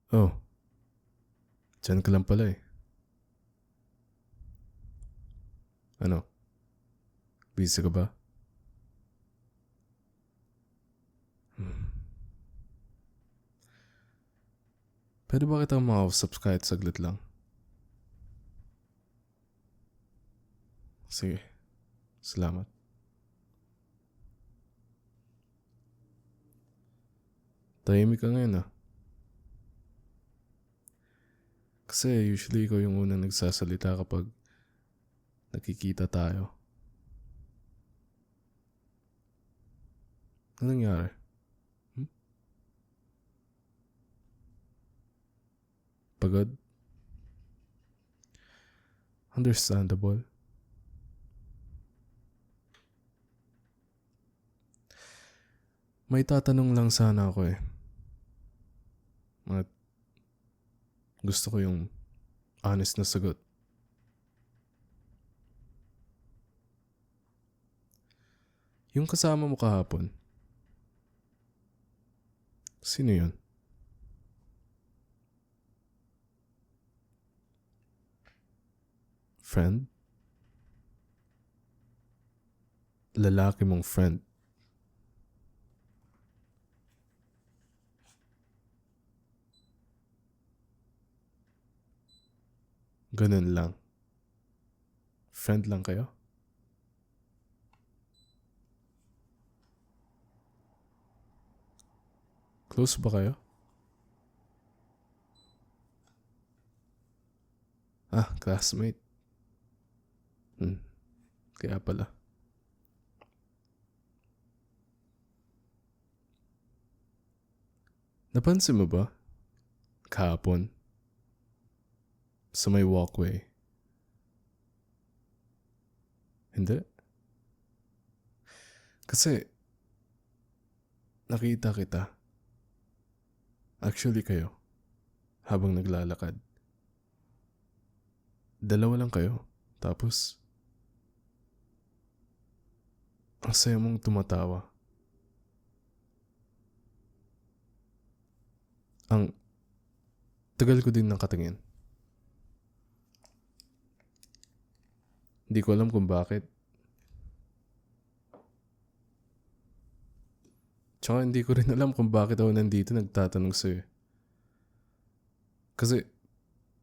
Oh, dyan ka lang pala eh. Ano, busy ka ba? Pwede ba kitang makausap kahit saglit lang? Sige, salamat. Tahimik ka ngayon ah. Kasi usually ikaw yung unang nagsasalita kapag nakikita tayo. Ano nangyari? Pagod? Understandable. May tatanong lang sana ako eh. At gusto ko yung honest na sagot. Yung kasama mo kahapon, sino yun? Friend? Lalaki mong friend? Ganun lang. Friend lang kayo? Close ba kayo? Ah, classmate. Kaya pala. Napansin mo ba? Kahapon. Sa may walkway. Hindi? Kasi nakita kita. Actually kayo. Habang naglalakad. Dalawa lang kayo. Tapos, ang saya mong tumatawa. Ang tagal ko din nakatingin. Hindi ko alam kung bakit. Tsaka hindi ko rin alam kung bakit ako nandito nagtatanong sa'yo. Kasi,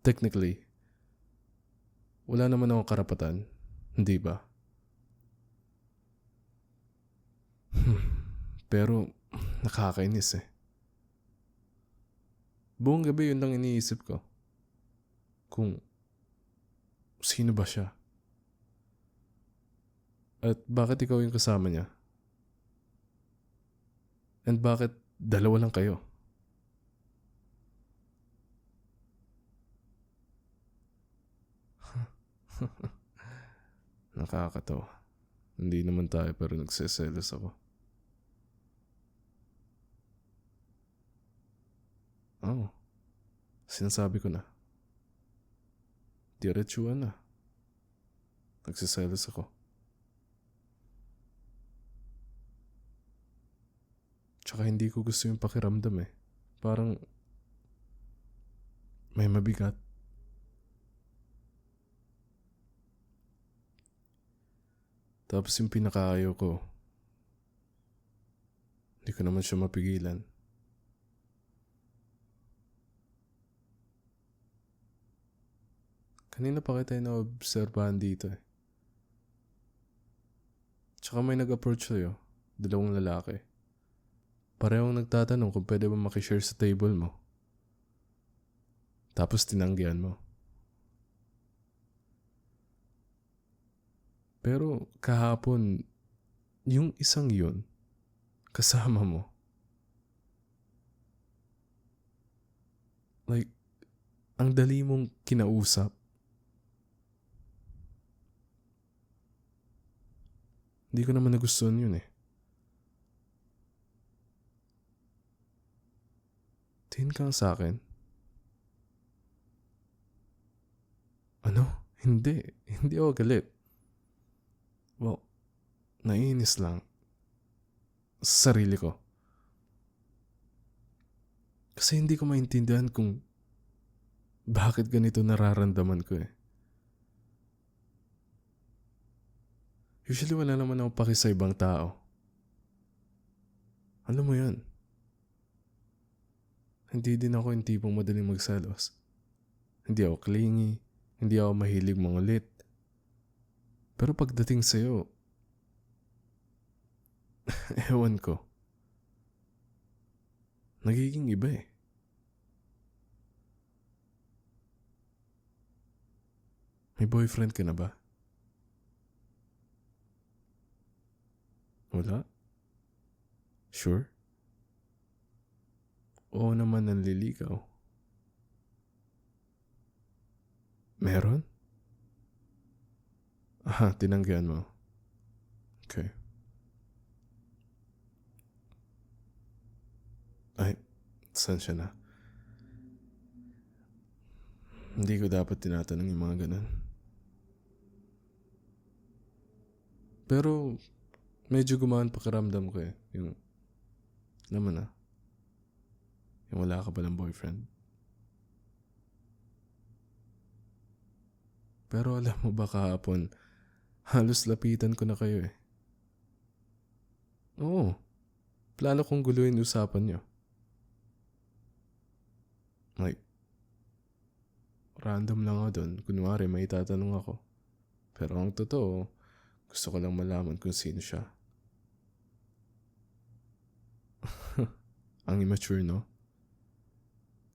technically, wala naman akong karapatan. Hindi ba? Pero, nakakainis eh. Buong gabi yun lang iniisip ko. Kung, sino ba siya? At bakit ikaw yung kasama niya? And bakit dalawa lang kayo? Nakakatawa. Hindi naman tayo pero nagseselos ako. Oh, sinasabi ko na. Diretsuhan na. Nagseselos ako. Tsaka hindi ko gusto yung pakiramdam eh. Parang may mabigat. Tapos yung pinakaayaw ko, hindi ko naman siya mapigilan. Kanina pa kita na-obserbahan dito eh. Tsaka may nag-approach sa'yo, dalawang lalaki. Parehong nagtatanong kung pwede ba makishare sa table mo. Tapos tinanggihan mo. Pero kahapon, yung isang yun, kasama mo. Like, ang dali mong kinausap. Hindi ko naman nagustuhan yun eh. Tingin ka sa akin. Ano? Hindi. Hindi ako galit. Well, naiinis lang. Sa sarili ko. Kasi hindi ko maintindihan kung bakit ganito nararamdaman ko eh. Usually wala naman ako paki sa ibang tao. Alam mo yun, hindi din ako yung tipong madaling magselos. Hindi ako clingy, hindi ako mahilig mangulit. Pero pagdating sa'yo, ewan ko, nagiging iba eh. May boyfriend ka na ba? Wala? Sure? Oo naman nanliligaw. Meron? Tinanggihan mo. Okay. Ay, saan siya na? Hindi ko dapat tinatanong yung mga ganun. Pero, medyo gumaan pakiramdam ko eh. Yung, naman yung wala ka palang boyfriend. Pero alam mo ba kahapon, halos lapitan ko na kayo eh. Oo, plano kong guluhin usapan niyo. Like, random lang ako doon. Kunwari may tatanong ako. Pero ang totoo, gusto ko lang malaman kung sino siya. Ang immature, no?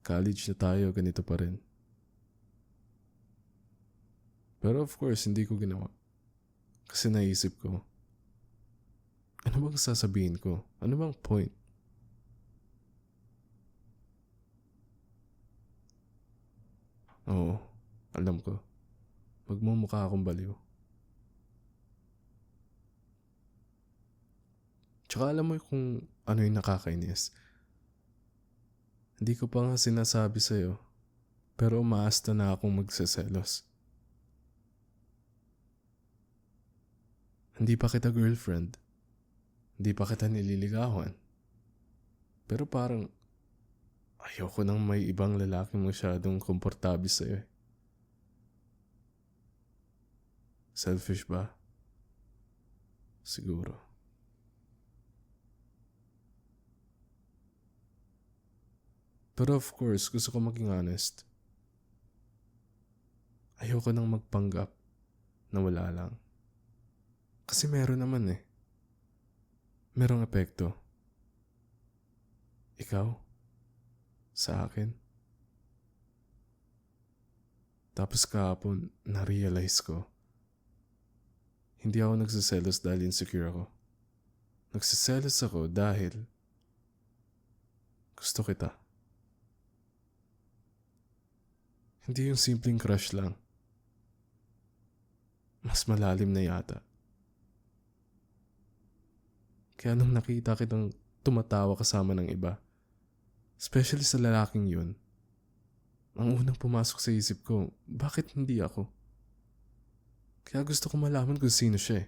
College na tayo, ganito pa rin. Pero of course, hindi ko ginawa. Kasi naisip ko, ano bang sasabihin ko? Ano bang point? Oo, alam ko. Magmumukha akong baliw. Tsaka alam mo kung ano yung nakakainis. Hindi ko pa nga sinasabi sa'yo, pero umaasta na akong magseselos. Hindi pa kita girlfriend. Hindi pa kita nililigawan. Pero parang ayoko nang may ibang lalaking masyadong komportable sa'yo eh. Selfish ba? Siguro. Pero of course, gusto ko maging honest. Ayoko nang magpanggap na wala lang. Kasi meron naman eh. Merong epekto. Ikaw? Sa akin? Tapos kahapon, na-realize ko. Hindi ako nagsiselos dahil insecure ako. Nagsiselos ako dahil gusto kita. Hindi yung simpleng crush lang. Mas malalim na yata. Kaya nung nakita kitang tumatawa kasama ng iba, especially sa lalaking yun, ang unang pumasok sa isip ko, bakit hindi ako? Kaya gusto ko malaman kung sino siya eh.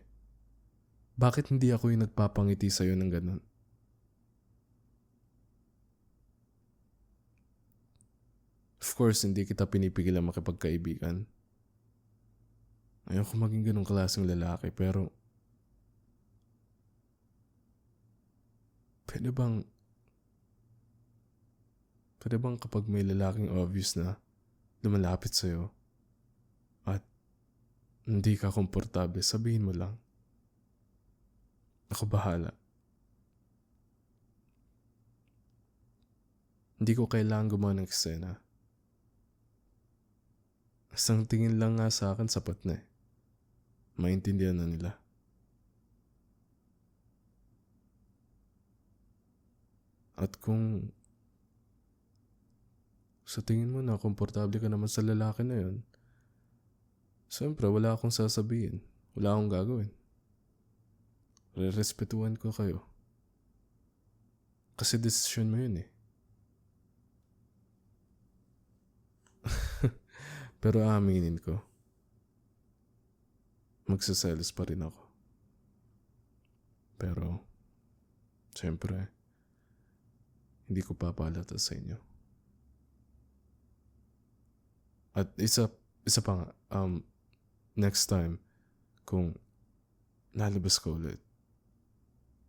Bakit hindi ako yung nagpapangiti sa'yo ng ganun? Of course, hindi kita pinipigilan makipagkaibigan. Ayoko maging ganung klaseng lalaki pero pwede bang kapag may lalaking obvious na lumalapit sa'yo at hindi ka komportable, sabihin mo lang. Ako bahala. Hindi ko kailangan gumawa ng eksena. Isang tingin lang nga sa akin sapat na eh. Maintindihan na nila. At kung sa tingin mo na komportable ka naman sa lalaki na yun, siyempre wala akong sasabihin. Wala akong gagawin. Rerespetuhan ko kayo. Kasi desisyon mo yun eh. Pero aaminin ko, magsaselos pa rin ako. Pero, siyempre, hindi ko papalata sa inyo. At isa pa nga, next time, kung lalabas ka ulit,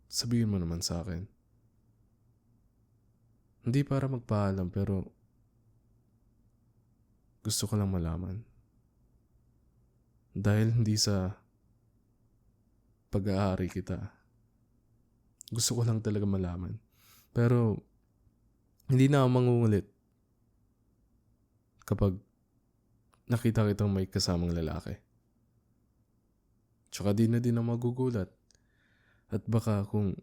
sabihin mo naman sa akin. Hindi para magpaalam, pero gusto ko lang malaman. Dahil hindi sa pag-aari kita. Gusto ko lang talaga malaman. Pero hindi na ako mangungulit kapag nakita kitang may kasamang lalaki. Tsaka di na din ako magugulat. At baka kung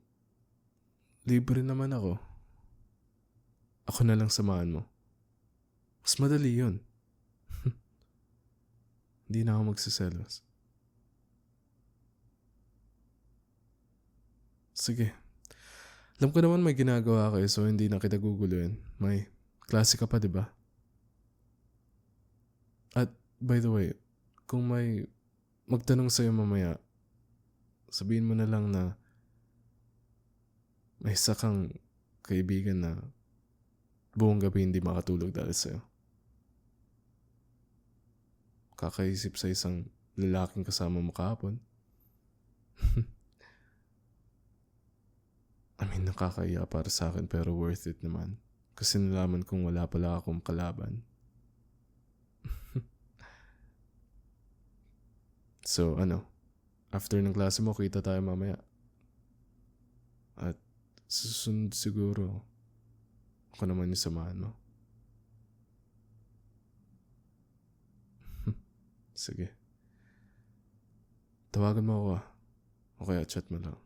libre naman ako na lang samahan mo. Mas madali yun. Hindi na ako magsiselos. Sige. Alam ko naman may ginagawa kayo so hindi na kita guguluhin. May klase ka pa, di ba? At by the way, kung may magtanong sa'yo mamaya, sabihin mo na lang na may isa kang kaibigan na buong gabi hindi makatulog dahil sa'yo. Kakaisip sa isang lalaking kasama mo kahapon. I mean, nakakaiya para sa akin pero worth it naman. Kasi nalaman kong wala pala akong kalaban. So, after ng klase mo, kita tayo mamaya. At susunod siguro, ako naman yung samahan mo. Sige. Tawagan mo ako o kaya chat mo lang.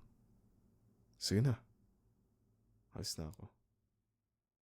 Sige na. Alis na ako.